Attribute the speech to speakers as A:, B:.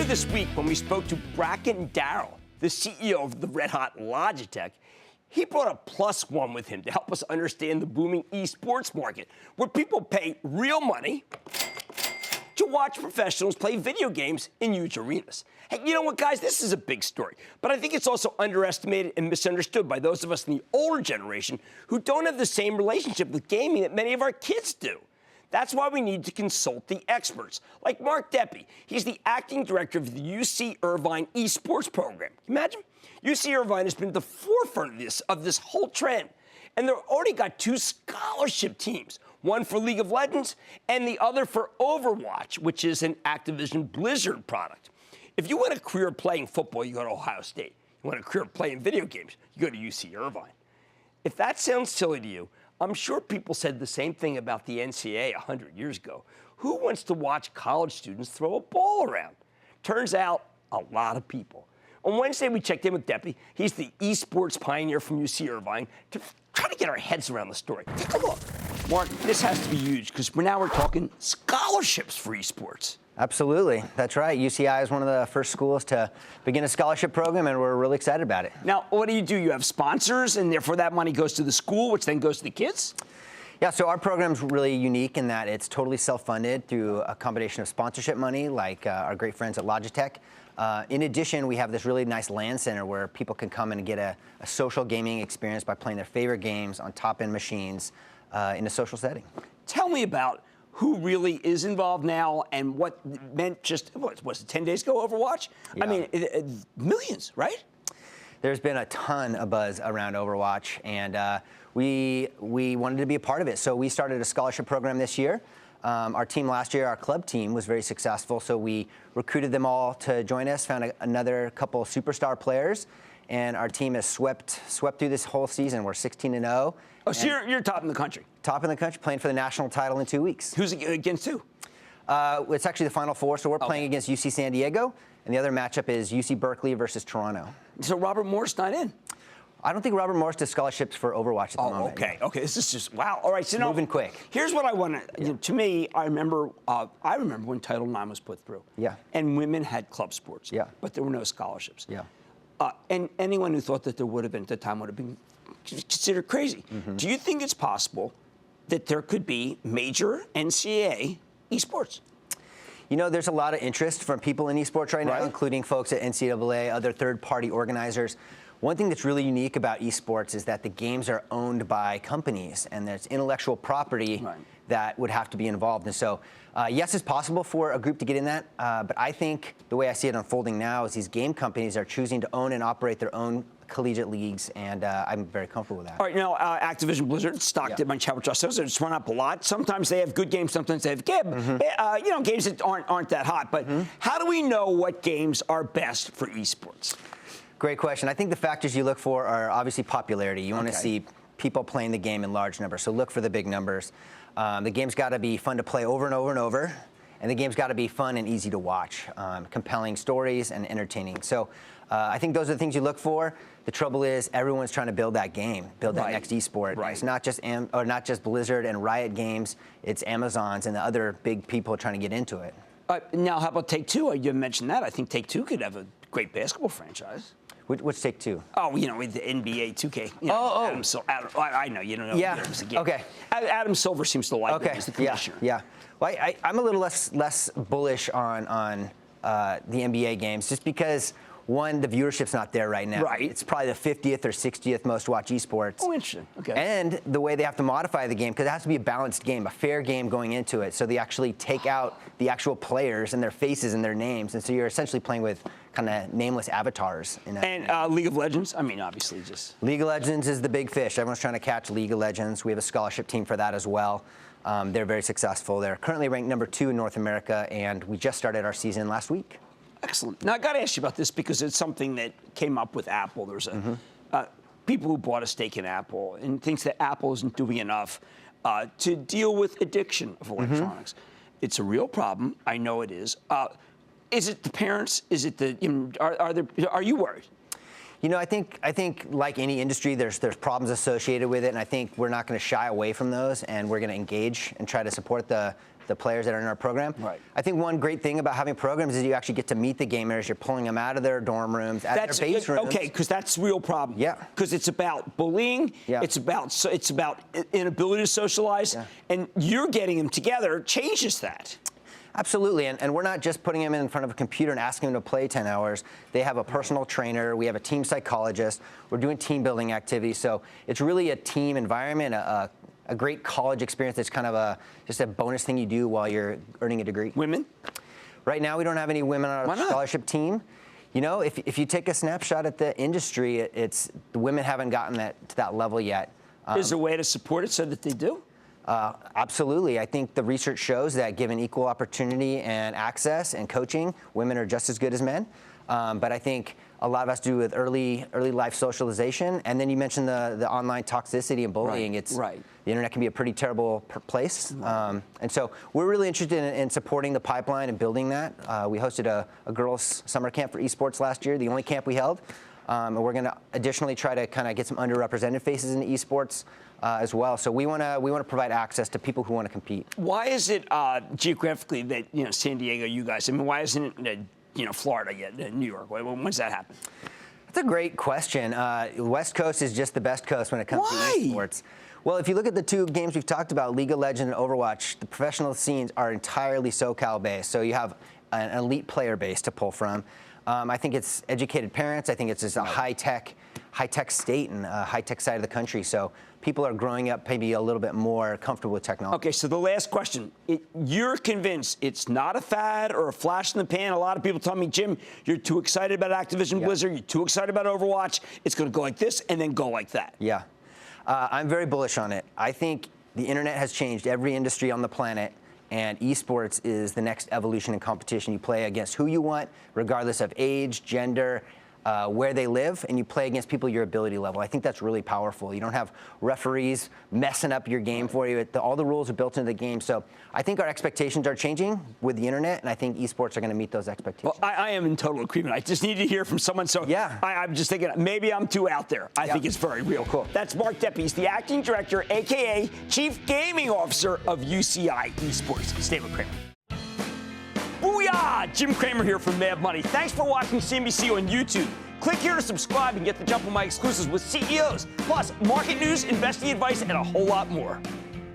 A: Earlier this week, when we spoke to Bracken Darrell, the CEO of the red-hot Logitech, he brought a +1 with him to help us understand the booming esports market, where people pay real money to watch professionals play video games in huge arenas. Hey, you know what, guys? This is a big story, but I think it's also underestimated and misunderstood by those of us in the older generation who don't have the same relationship with gaming that many of our kids do. That's why we need to consult the experts, like Mark Deppy. He's the acting director of the UC Irvine Esports program. Can you imagine? UC Irvine has been at the forefront of this whole trend. And they've already got 2 scholarship teams, one for League of Legends and the other for Overwatch, which is an Activision Blizzard product. If you want a career playing football, you go to Ohio State. You want a career playing video games, you go to UC Irvine. If that sounds silly to you, I'm sure people said the same thing about the NCAA 100 years ago. Who wants to watch college students throw a ball around? Turns out, a lot of people. On Wednesday, we checked in with Deppy. He's the esports pioneer from UC Irvine to try to get our heads around the story. Take a look. Mark, this has to be huge because now we're talking scholarships for esports.
B: Absolutely. That's right. UCI is one of the first schools to begin a scholarship program, and we're really excited about it.
A: Now, what do? You have sponsors, and therefore that money goes to the school, which then goes to the kids?
B: Yeah, so our program's really unique in that it's totally self-funded through a combination of sponsorship money, like our great friends at Logitech. In addition, we have this really nice LAN center where people can come in and get a social gaming experience by playing their favorite games on top-end machines in a social setting.
A: Tell me about who really is involved now and what meant just, what was it, 10 days ago, Overwatch? Yeah. I mean, millions, right?
B: There's been a ton of buzz around Overwatch, and we wanted to be a part of it. So we started a scholarship program this year. Our team last year, our club team, was very successful, so we recruited them all to join us, found another couple superstar players, and our team has swept through this whole season. We're 16-0.
A: Oh, so you're top in the country?
B: Top in the country, playing for the national title in 2 weeks.
A: Who's against who?
B: It's actually the Final Four, so we're playing against UC San Diego, and the other matchup is UC Berkeley versus Toronto.
A: So Robert Morris not in?
B: I don't think Robert Morris does scholarships for Overwatch at the moment.
A: Okay. This is just, wow. All right, so now,
B: moving quick.
A: Here's what I want to, to me, I remember when Title IX was put through.
B: Yeah.
A: And women had club sports.
B: Yeah.
A: But there were no scholarships.
B: Yeah.
A: And anyone who thought that there would have been at the time would have been considered crazy. Mm-hmm. Do you think it's possible that there could be major NCAA esports?
B: You know, there's a lot of interest from people in esports right now, including folks at NCAA, other third-party organizers. One thing that's really unique about esports is that the games are owned by companies, and there's intellectual property that would have to be involved. And so, yes, it's possible for a group to get in that, but I think the way I see it unfolding now is these game companies are choosing to own and operate their own collegiate leagues, and I'm very comfortable with that.
A: All right, now, Activision Blizzard, stock did my Chadwick Justice. It's run up a lot. Sometimes they have good games, sometimes they have games that aren't that hot. But how do we know what games are best for esports?
B: Great question. I think the factors you look for are obviously popularity. You want to see people playing the game in large numbers, so look for the big numbers. The game's got to be fun to play over and over and over, and the game's got to be fun and easy to watch, compelling stories and entertaining. So I think those are the things you look for. The trouble is everyone's trying to build that game, build that next esport. It's not just Blizzard and Riot Games, it's Amazon's and the other big people trying to get into it.
A: Now, how about Take-Two? You mentioned that. I think Take-Two could have a great basketball franchise.
B: What's Take-Two?
A: Oh, you know, with the NBA 2K. I know, you don't know.
B: Yeah, okay.
A: Adam Silver seems to like it as the commissioner.
B: Yeah. Well, I'm a little less bullish on the NBA games just because, one, the viewership's not there right now. It's probably the 50th or 60th most watched esports.
A: Oh, interesting. Okay.
B: And the way they have to modify the game, because it has to be a balanced game, a fair game going into it, so they actually take out the actual players and their faces and their names, and so you're essentially playing with kind of nameless avatars.
A: And League of Legends, I mean, obviously just...
B: League of Legends is the big fish. Everyone's trying to catch League of Legends. We have a scholarship team for that as well. They're very successful. They're currently ranked #2 in North America, and we just started our season last week.
A: Excellent. Now, I got to ask you about this because it's something that came up with Apple. There's people who bought a stake in Apple and thinks that Apple isn't doing enough to deal with addiction of electronics. It's a real problem. I know it is. Is it the parents? Is it the? Are you worried?
B: I think like any industry, there's problems associated with it, and I think we're not going to shy away from those, and we're going to engage and try to support the players that are in our program.
A: Right.
B: I think one great thing about having programs is you actually get to meet the gamers. You're pulling them out of their dorm rooms, out of their base rooms.
A: Okay, because that's the real problem.
B: Yeah.
A: Because it's about bullying.
B: Yeah.
A: It's about inability to socialize, and you're getting them together changes that.
B: Absolutely, and we're not just putting them in front of a computer and asking them to play 10 hours. They have a personal trainer. We have a team psychologist. We're doing team building activities. So it's really a team environment, a great college experience that's kind of just a bonus thing you do while you're earning a degree.
A: Women?
B: Right now, we don't have any women on our scholarship team. If you take a snapshot at the industry, the women haven't gotten to that level yet.
A: Is there a way to support it so that they do?
B: Absolutely. I think the research shows that given equal opportunity and access and coaching, women are just as good as men. But I think a lot of us do with early life socialization. And then you mentioned the online toxicity and bullying. The internet can be a pretty terrible place. And so we're really interested in supporting the pipeline and building that. We hosted a girls' summer camp for esports last year, the only camp we held. And we're going to additionally try to kind of get some underrepresented faces in esports as well. So we want to provide access to people who want to compete.
A: Why is it geographically that San Diego, you guys? I mean, why isn't it Florida yet, New York? When's that happen?
B: That's a great question. West Coast is just the best coast when it comes to esports. Well, if you look at the two games we've talked about, League of Legends and Overwatch, the professional scenes are entirely SoCal based. So you have an elite player base to pull from. I think it's educated parents. I think it's just a high-tech state and a high-tech side of the country. So people are growing up maybe a little bit more comfortable with technology.
A: Okay, so the last question. You're convinced it's not a fad or a flash in the pan? A lot of people tell me, Jim, you're too excited about Activision Blizzard. You're too excited about Overwatch. It's going to go like this and then go like that.
B: Yeah. I'm very bullish on it. I think the internet has changed every industry on the planet. And esports is the next evolution in competition. You play against who you want, regardless of age, gender, where they live, and you play against people your ability level. I think that's really powerful. You don't have referees messing up your game for you. All the rules are built into the game. So I think our expectations are changing with the internet, and I think esports are going to meet those expectations.
A: Well, I am in total agreement. I just need to hear from someone. So I'm just thinking maybe I'm too out there. I think it's very real.
B: Cool.
A: That's Mark Deppe. He's the acting director, a.k.a. Chief Gaming Officer of UCI Esports. Stay with Cramer. Booyah! Jim Cramer here from Mad Money. Thanks for watching CNBC on YouTube. Click here to subscribe and get the jump on my exclusives with CEOs, plus market news, investing advice, and a whole lot more.